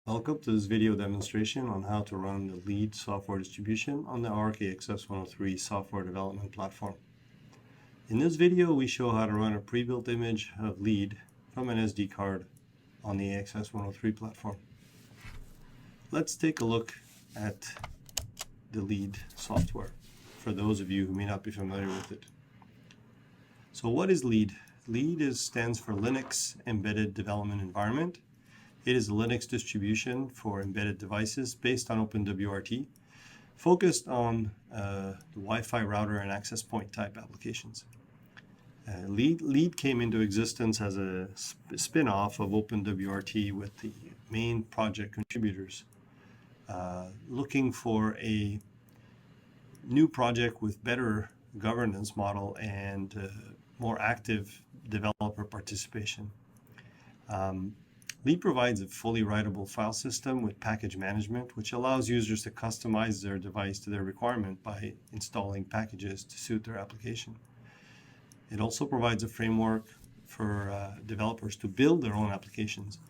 Welcome to this video demonstration on how to run the LEDE software distribution on the ARC AXS103 software development platform. In this video, we show how to run a pre-built image of LEDE from an SD card on the AXS103 platform. Let's take a look at the LEDE software for those of you who may not be familiar with it. So what is LEDE? LEDE stands for Linux Embedded Development Environment. It is a Linux distribution for embedded devices based on OpenWrt, focused on the Wi-Fi router and access point type applications. LEDE came into existence as a spin-off of OpenWrt with the main project contributors looking for a new project with better governance model and more active developer participation. LEDE provides a fully writable file system with package management, which allows users to customize their device to their requirement by installing packages to suit their application. It also provides a framework for developers to build their own applications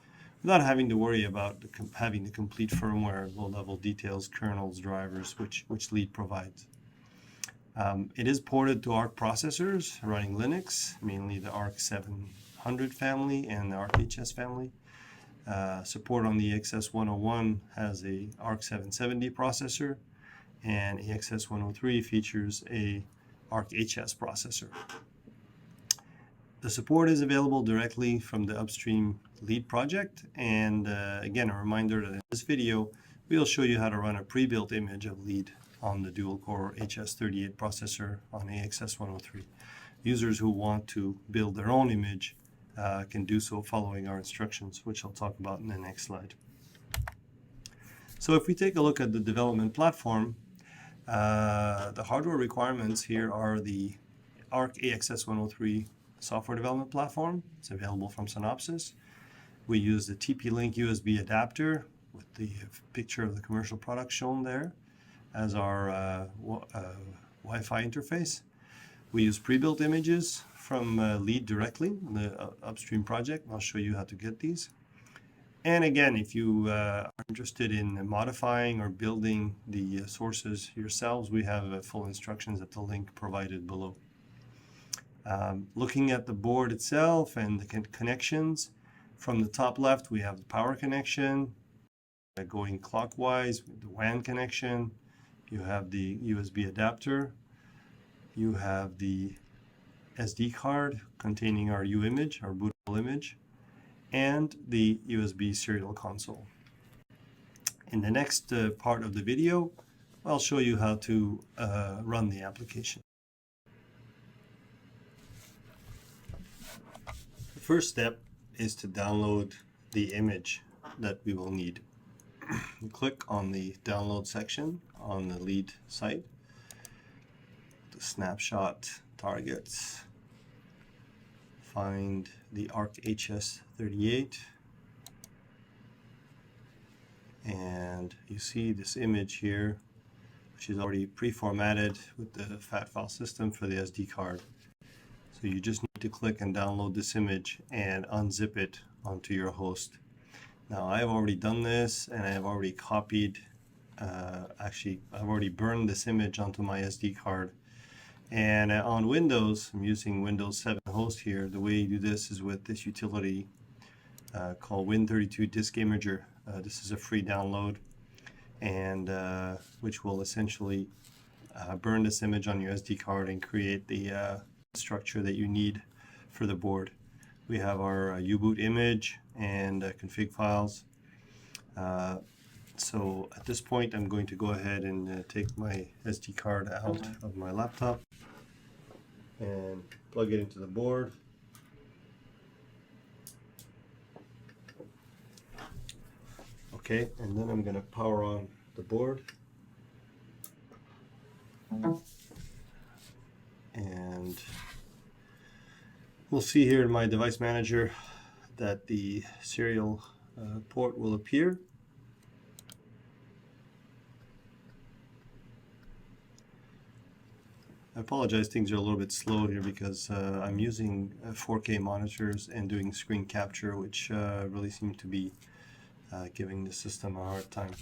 without having to worry about having the complete firmware, low-level details, kernels, drivers, which LEDE provides. It is ported to ARC processors running Linux, mainly the ARC 700 family and the ARC HS family. Support on the AXS101 has a ARC 770 processor, and AXS103 features a ARC HS processor. The support is available directly from the upstream LEDE project, and again, a reminder that in this video we'll show you how to run a pre-built image of LEDE on the dual-core HS38 processor on AXS103. Users who want to build their own image can do so following our instructions, which I'll talk about in the next slide. So if we take a look at the development platform, the hardware requirements here are the ARC AXS103 software development platform. It's available from Synopsys. We use the TP-Link USB adapter with the picture of the commercial product shown there as our Wi-Fi interface. We use pre-built images from LEDE directly in the upstream project. I'll show you how to get these. And again, if you are interested in modifying or building the sources yourselves, we have full instructions at the link provided below. Looking at the board itself and the connections, from the top left we have the power connection going clockwise, the WAN connection, you have the USB adapter, you have the SD card containing our image, our bootable image, and the USB serial console. In the next part of the video, I'll show you how to run the application. The first step is to download the image that we will need. Click on the download section on the LEDE site. The snapshot targets, find the ARC HS38, and you see this image here, which is already pre-formatted with the FAT file system for the SD card. So you just need to click and download this image and unzip it onto your host. Now I have already done this, and I have already copied, I've already burned this image onto my SD card. And on Windows, I'm using Windows 7 host here. The way you do this is with this utility called Win32 Disk Imager. This is a free download, and which will essentially burn this image on your SD card and create the structure that you need for the board. We have our U-boot image and config files. So at this point, I'm going to go ahead and take my SD card out of my laptop and plug it into the board. Okay, and then I'm going to power on the board. And we'll see here in my device manager that the serial port will appear. I apologize, things are a little bit slow here because I'm using 4K monitors and doing screen capture, which really seem to be giving the system a hard time.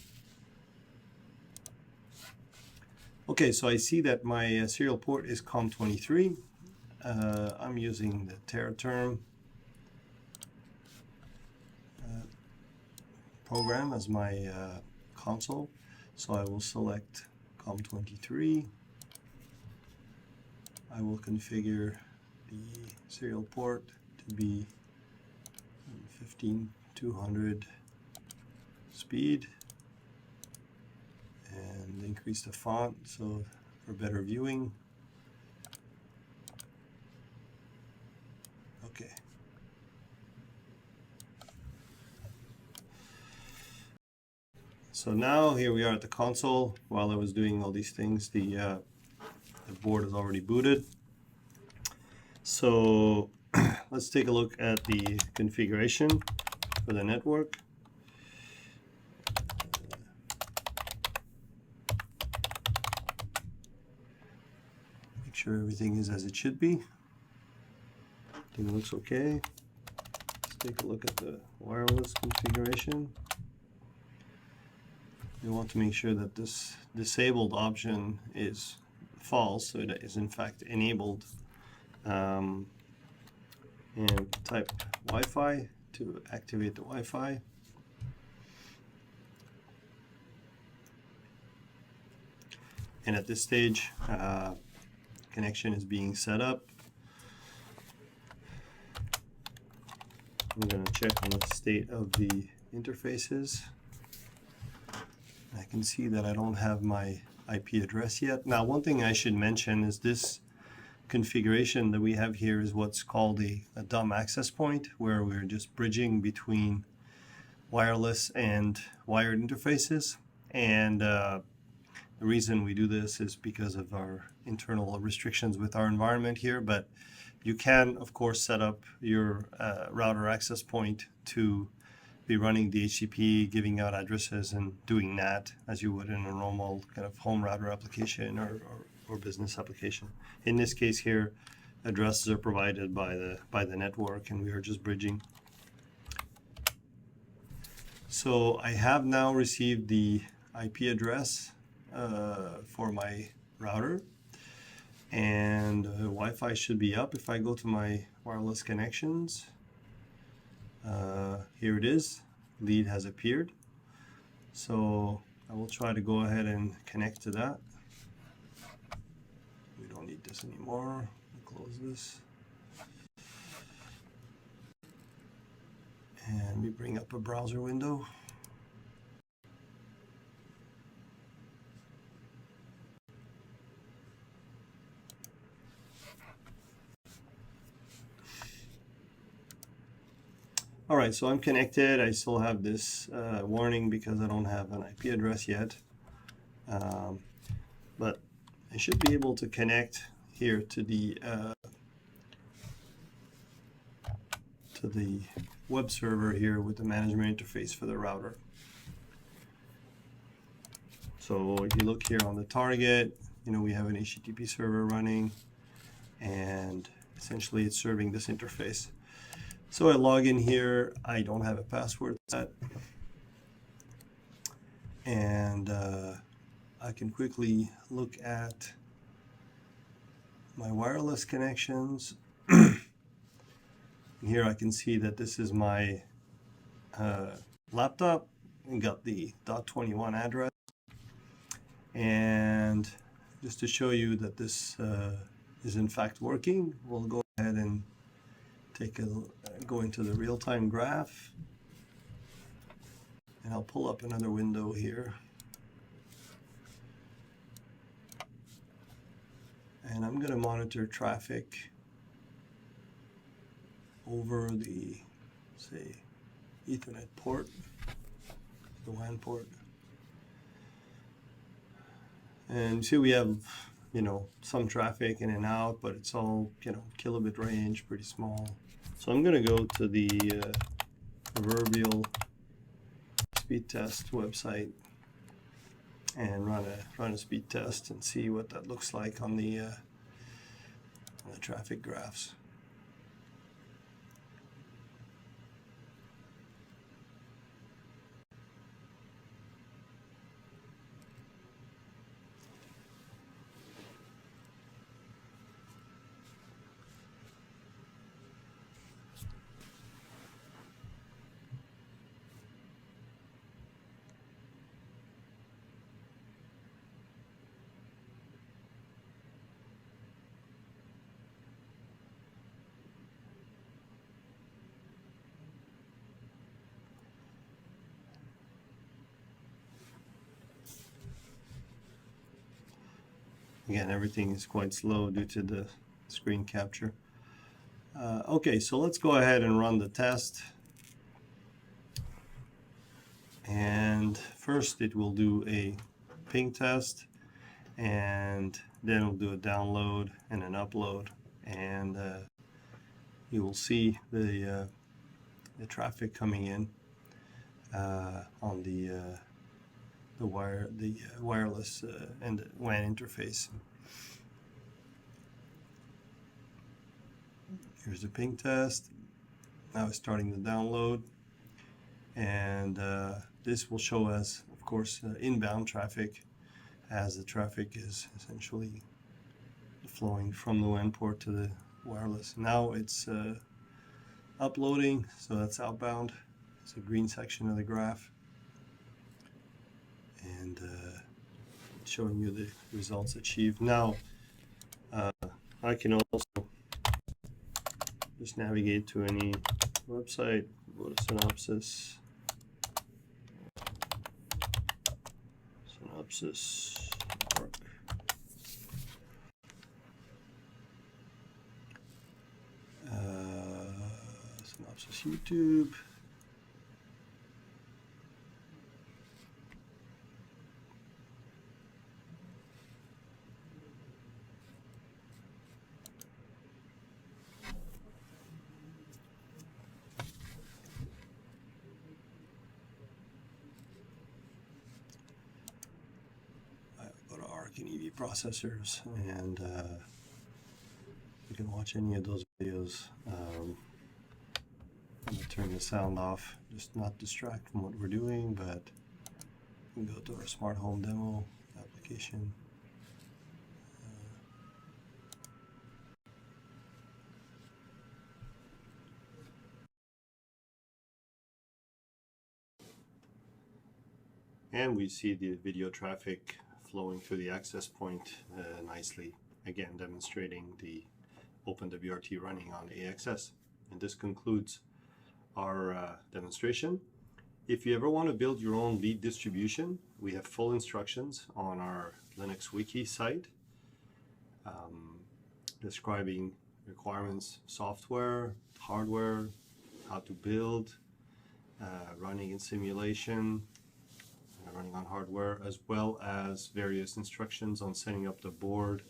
Okay, so I see that my serial port is COM23. I'm using the TerraTerm program as my console. So I will select COM23. I will configure the serial port to be 15200 speed and increase the font so for better viewing. Okay. So now here we are at the console. While I was doing all these things, the board is already booted. So let's take a look at the configuration for the network. Make sure everything is as it should be. Everything looks okay. Let's take a look at the wireless configuration. You want to make sure that this disabled option is false, so it is in fact enabled. And type Wi-Fi to activate the Wi-Fi. And at this stage, connection is being set up. I'm going to check on the state of the interfaces. I can see that I don't have my IP address yet. Now, one thing I should mention is this configuration that we have here is what's called a dumb access point, where we're just bridging between wireless and wired interfaces. And the reason we do this is because of our internal restrictions with our environment here, but you can, of course, set up your router access point to be running DHCP, giving out addresses, and doing NAT as you would in a normal kind of home router application or business application. In this case here, addresses are provided by the network, and we are just bridging. So I have now received the IP address for my router, and Wi-Fi should be up. If I go to my wireless connections, here it is. LEDE has appeared. So I will try to go ahead and connect to that. We don't need this anymore. We'll close this. And we bring up a browser window. All right, so I'm connected. I still have this warning because I don't have an IP address yet. But I should be able to connect here to the web server here with the management interface for the router. So if you look here on the target, you know, we have an HTTP server running, and essentially it's serving this interface. So I log in here. I don't have a password set, and I can quickly look at my wireless connections. Here I can see that this is my laptop. We got the .21 address, and just to show you that this is in fact working, we'll go ahead and go into the real-time graph, and I'll pull up another window here, and I'm going to monitor traffic over the, say, Ethernet port, the WAN port. And see, we have, you know, some traffic in and out, but it's all, you know, kilobit range, pretty small. So I'm going to go to the proverbial speed test website and run a speed test and see what that looks like on the traffic graphs. Again, everything is quite slow due to the screen capture. Okay, so let's go ahead and run the test. And first it will do a ping test, and then we'll do a download and an upload, and you will see the traffic coming in on the wireless and the WAN interface. Here's the ping test. Now it's starting the download, and this will show us, of course, inbound traffic, as the traffic is essentially flowing from the WAN port to the wireless. Now it's uploading, so that's outbound. It's a green section of the graph, and showing you the results achieved. Now I can also just navigate to any website, go to Synopsys, ARC. Synopsys YouTube. Go to ARC and EV processors, and you can watch any of those videos. I'm going to turn the sound off, just not distract from what we're doing, but we can go to our smart home demo application. And we see the video traffic flowing through the access point nicely, again demonstrating the OpenWrt running on AXS. And this concludes our demonstration. If you ever want to build your own LEDE distribution, we have full instructions on our Linux wiki site describing requirements, software, hardware, how to build, running in simulation, running on hardware, as well as various instructions on setting up the board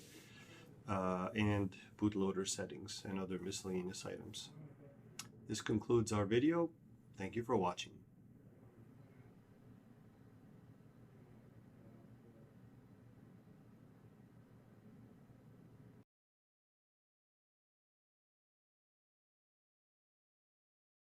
and bootloader settings and other miscellaneous items. This concludes our video. Thank you for watching.